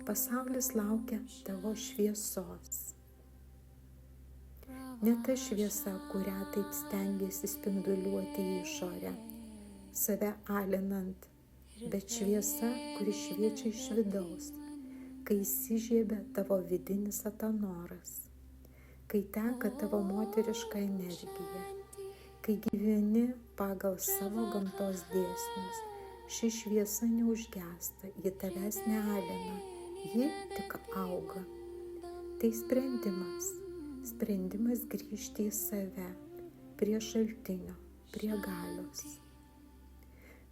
Pasaulis laukia tavo šviesos. Ne ta šviesa, kurią taip stengiasi spinduliuoti į išorę, save alinant, bet šviesa, kuri šviečia iš vidaus, kai įsižiebia tavo vidinis atanoras, kai teka tavo moteriška energija, kai gyveni pagal savo gamtos dėsnius. Ši šviesa neužgęsta, ji tavęs nealina, ji tik auga. Tai sprendimas grįžti į save, prie šaltinio, prie galios.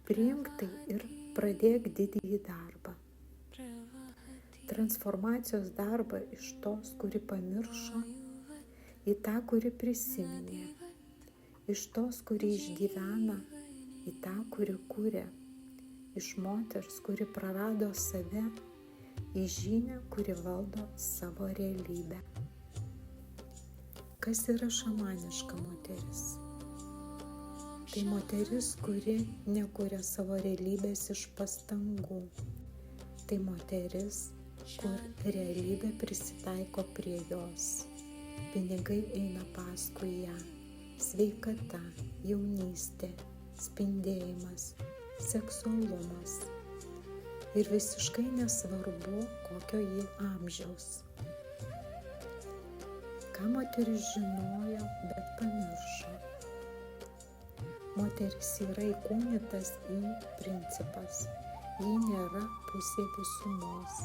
Priimk tai ir pradėk didįjį darbą. Transformacijos darbą iš tos, kuri pamiršo, į tą, kuri prisiminė, iš tos, kuri išgyvena, į tą, kuri kuria, iš moters, kuri prarado save, į žynę, kuri valdo savo realybę. Kas yra šamaniška moteris? Tai moteris, kuri nekuria savo realybės iš pastangų. Tai moteris, kur realybė prisitaiko prie jos. Pinigai eina paskui ją. Sveikata, jaunystė, spindėjimas, seksualumas. Ir visiškai nesvarbu, kokio ji amžiaus. Ką moteris žinojo, bet pamiršo. Moteris yra įkūnytas į principas. Ji nėra pusė visumos.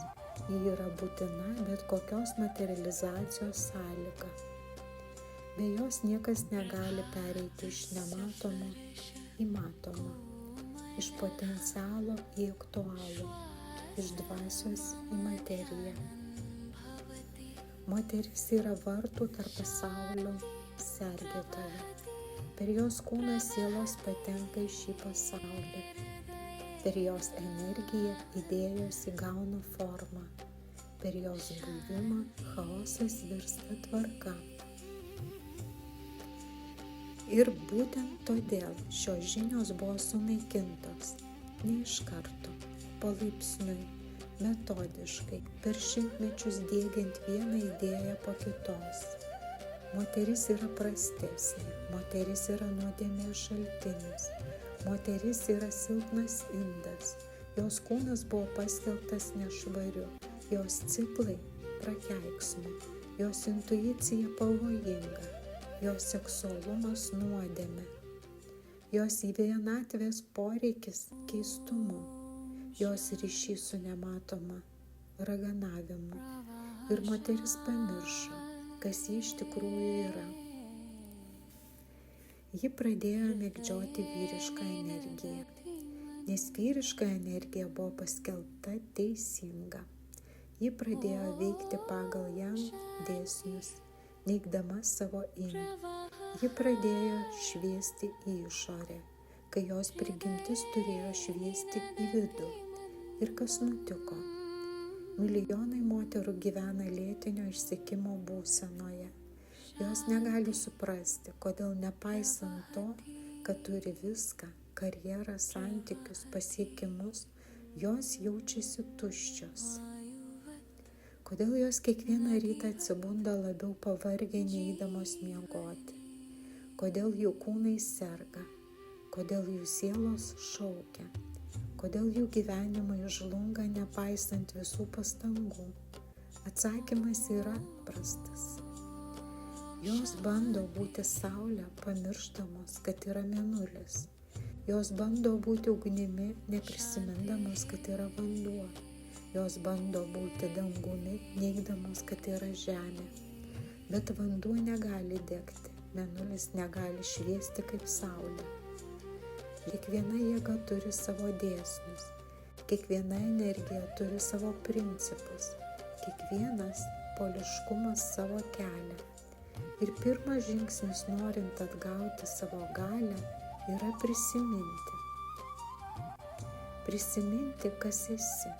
Ji yra būtina bet kokios materializacijos sąlyga. Be jos niekas negali pereiti iš nematomo į matomą, iš potencialo į aktualų, iš dvasios į materiją. Moteris yra vartų tarp pasaulio sergėtoja. Per jos kūną sielos patenka į šį pasaulį. Per jos energiją idėjos įgauna formą. Per jos buvimą chaosas virsta tvarka. Ir būtent todėl šios žinios buvo sunaikintos. Ne iš karto, palaipsniui, metodiškai, per šimtmečius diegiant vieną idėją po kitos. Moteris yra prastesnė, moteris yra nuodėmės šaltinis, moteris yra silpnas indas, jos kūnas buvo paskelbtas nešvariu, jos ciklai prakeiksmu, jos intuicija pavojinga, jos seksualumas nuodėmė, jos vienatvės poreikis keistumu, jos ryšys su nematoma raganavimu. Ir moteris pamiršo, kas ji iš tikrųjų yra. Ji pradėjo mėgdžioti vyrišką energiją, nes vyriška energija buvo paskelbta teisinga. Ji pradėjo veikti pagal jam dėsnius, neigdama savo in. Ji pradėjo šviesti į išorę, kai jos prigimtis turėjo šviesti į vidų. Ir kas nutiko? Milijonai moterų gyvena lėtinio išsekimo būsenoje. Jos negali suprasti, kodėl nepaisant to, kad turi viską, karjerą, santykius, pasiekimus, jos jaučiasi tuščios. Kodėl jos kiekvieną rytą atsibunda labiau pavargę neįdamos miegoti? Kodėl jų kūnai serga? Kodėl jų sielos šaukia? Kodėl jų gyvenimai žlunga nepaisant visų pastangų? Atsakymas yra prastas. Jos bando būti saulė, pamirštamos, kad yra mėnulis. Jos bando būti ugnimi, neprisimindamos, kad yra vanduo. Jos bando būti dangumi, neigdamos, kad yra žemė. Bet vanduo negali degti, mėnulis negali šviesti kaip saulė. Kiekviena jėga turi savo dėsnius, kiekviena energija turi savo principus, kiekvienas poliškumas savo kelią. Ir pirmas žingsnis norint atgauti savo galią yra prisiminti. Prisiminti, kas esi.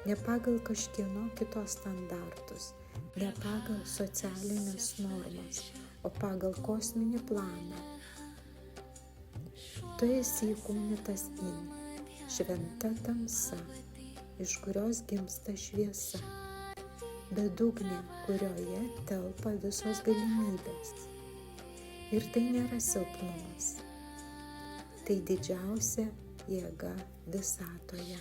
Ne pagal kažkieno kito standartus, ne pagal socialinės normas, o pagal kosminį planą. Tu esi įkūnytas in, šventa tamsa, iš kurios gimsta šviesa, bedugnė, kurioje telpa visos galimybės. Ir tai nėra silpnumas, tai didžiausia jėga visatoje.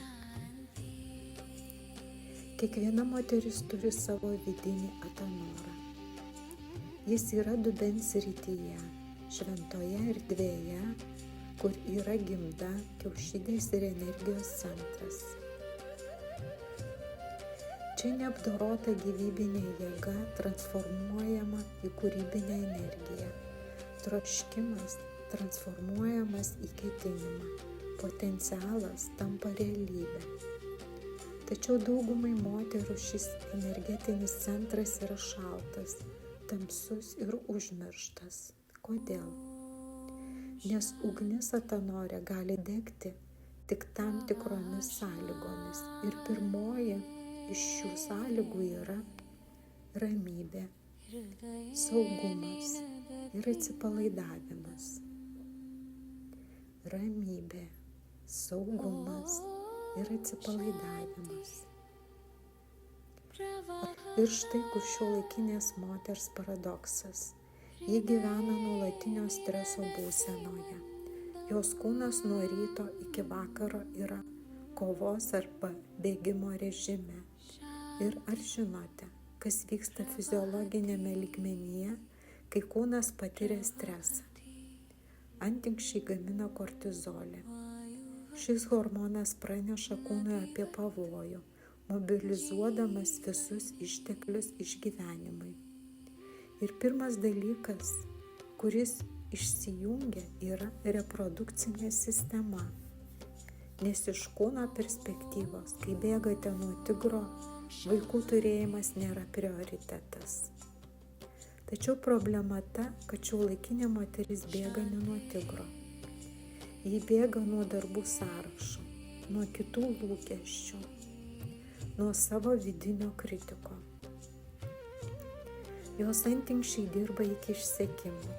Kiekviena moteris turi savo vidinį Atanorą. Jis yra dubens srityje, šventoje erdvėje, kur yra gimda, kiaušidės ir energijos centras. Čia neapdorota gyvybinė jėga transformuojama į kūrybinę energiją. Troškimas transformuojamas į ketinimą. Potencialas tampa realybė. Tačiau daugumai moterų šis energetinis centras yra šaltas, tamsus ir užmirštas. Kodėl? Nes ugnis Atanorė gali degti tik tam tikromis sąlygomis. Ir pirmoji iš šių sąlygų yra ramybė, saugumas ir atsipalaidavimas. Ramybė, saugumas ir atsipalaidavimas. Ir štai kur šiuolaikinės moters paradoksas. Ji gyvena nuolatinio streso būsenoje. Jos kūnas nuo ryto iki vakaro yra kovos arba bėgimo režime. Ir ar žinote, kas vyksta fiziologinėme lygmenyje, kai kūnas patiria stresą? Antinksčiai gamina kortizolį. Šis hormonas praneša kūnui apie pavojų, mobilizuodamas visus išteklius išgyvenimui. Ir pirmas dalykas, kuris išsijungia, yra reprodukcinė sistema. Nes iš kūno perspektyvos, kai bėgate nuo tigro, vaikų turėjimas nėra prioritetas. Tačiau problema ta, kad šiuolaikinė moteris bėga ne nuo tigro. Ji bėga nuo darbų sąrašo, nuo kitų lūkesčių, nuo savo vidinio kritiko. Jos antinksčiai dirba iki išsekimo,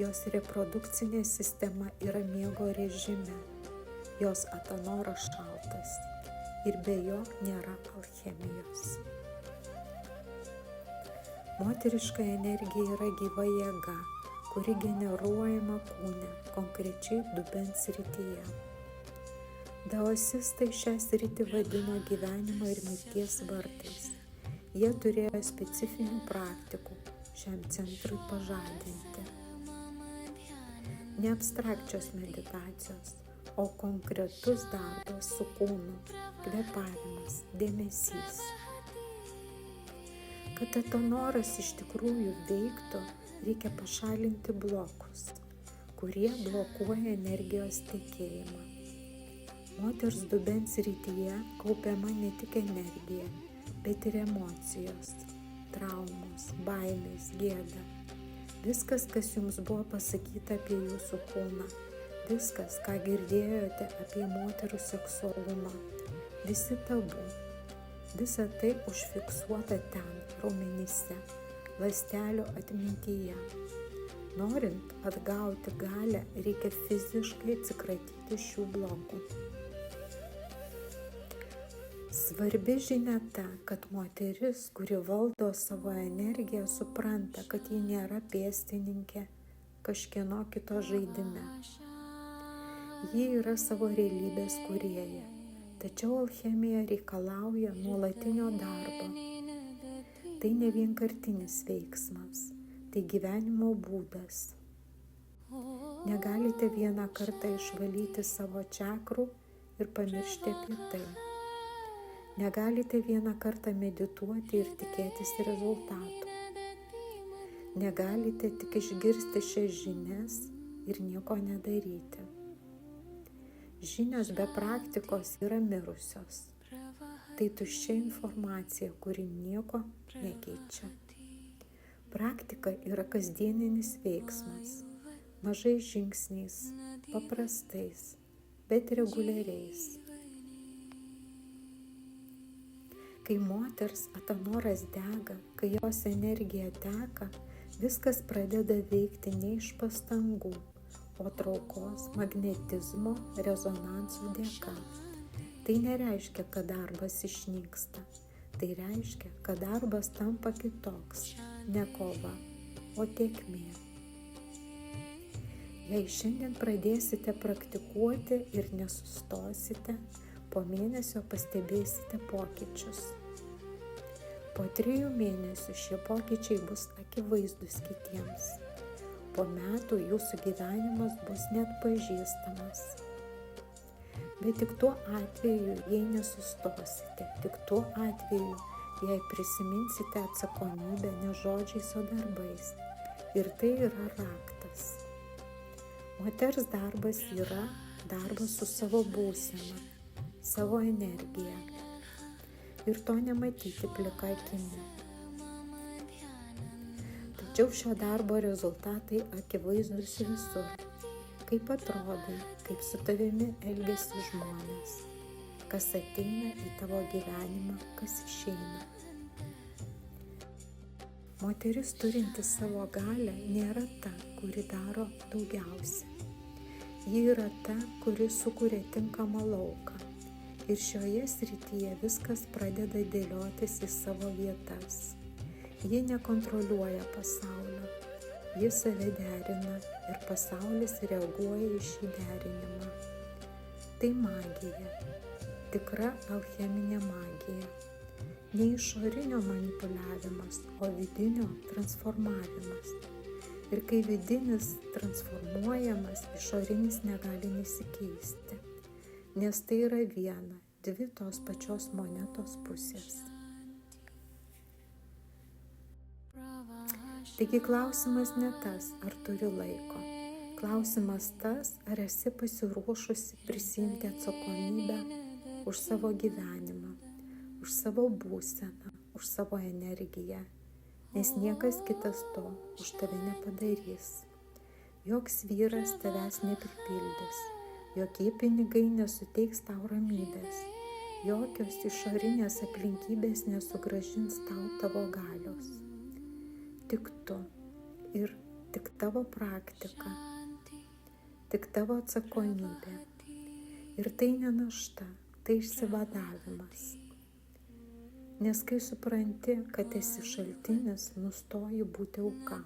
jos reprodukcinė sistema yra miego režime, jos Atanoras šaltas ir be jo nėra alchemijos. Moteriška energija yra gyva jėga, kuri generuojama kūne, konkrečiai dubens srityje. Daosistai šią sritį vadino gyvenimo ir mirties vartais. Jie turėjo specifinių praktikų šiam centrui pažadinti. Ne abstrakčios meditacijos, o konkretus darbas su kūnu, kvėpavimas, dėmesys. Kad Atanoras iš tikrųjų veiktų, reikia pašalinti blokus, kurie blokuoja energijos tekėjimą. Moters dubens srityje kaupiama ne tik energija, bet ir emocijos, traumos, baimės, gėda. Viskas, kas jums buvo pasakyta apie jūsų kūną, viskas, ką girdėjote apie moterų seksualumą, visi tabu. Visa tai užfiksuota ten, raumenyse, ląstelių atmintyje. Norint atgauti galią, reikia fiziškai atsikratyti šių blokų. Svarbi žinia ta, kad moteris, kuri valdo savo energiją, supranta, kad ji nėra pėstininkė kažkieno kito žaidime. Ji yra savo realybės kūrėja, tačiau alchemija reikalauja nuolatinio darbo. Tai ne vienkartinis veiksmas, tai gyvenimo būdas. Negalite vieną kartą išvalyti savo čakrų ir pamiršti apie tai. Negalite vieną kartą medituoti ir tikėtis rezultatų. Negalite tik išgirsti šias žinias ir nieko nedaryti. Žinios be praktikos yra mirusios. Tai tuščia informacija, kuri nieko nekeičia. Praktika yra kasdieninis veiksmas, mažais žingsniais, paprastais, bet reguliariais. Kai moters Atanoras dega, kai jos energija teka, viskas pradeda veikti ne iš pastangų, o traukos, magnetizmo, rezonanso dėka. Tai nereiškia, kad darbas išnyksta. Tai reiškia, kad darbas tampa kitoks, ne kova, o tėkmė. Jei šiandien pradėsite praktikuoti ir nesustosite, po mėnesio pastebėsite pokyčius. Po 3 mėnesių šie pokyčiai bus akivaizdus kitiems. Po metų jūsų gyvenimas bus neatpažįstamas. Bet tik tuo atveju, jei nesustosite, tik tuo atveju, jei prisiminsite atsakomybę ne žodžiais, o darbais. Ir tai yra raktas. Moters darbas yra darbas su savo būsena, savo energija. Ir to nematyti plika akimi. Tačiau šio darbo rezultatai akivaizdus visur. Kaip atrodai, kaip su tavimi elgiasi žmonės, kas ateina į tavo gyvenimą, kas išeina. Moteris turinti savo galią nėra ta, kuri daro daugiausia. Ji yra ta, kuri sukuria tinkamą lauką. Ir šioje srityje viskas pradeda dėliotis į savo vietas. Ji nekontroliuoja pasaulio. Ji save derina ir pasaulis reaguoja į šį derinimą. Tai magija, tikra alcheminė magija. Ne išorinio manipuliavimas, o vidinio transformavimas. Ir kai vidinis transformuojamas, išorinis negali nesikeisti, nes tai yra viena, 2 tos pačios monetos pusės. Taigi klausimas ne tas, ar turi laiko. Klausimas tas, ar esi pasiruošusi prisiimti atsakomybę už savo gyvenimą, už savo būseną, už savo energiją, nes niekas kitas to už tave nepadarys. Joks vyras tavęs nepripildys, jokie pinigai nesuteiks tau ramybės, jokios išorinės aplinkybės nesugrąžins tau tavo galios. Tik tu ir tik tavo praktika, tik tavo atsakomybė. Ir tai ne našta, tai išsivadavimas. Nes kai supranti, kad esi šaltinis, nustoji būti auka.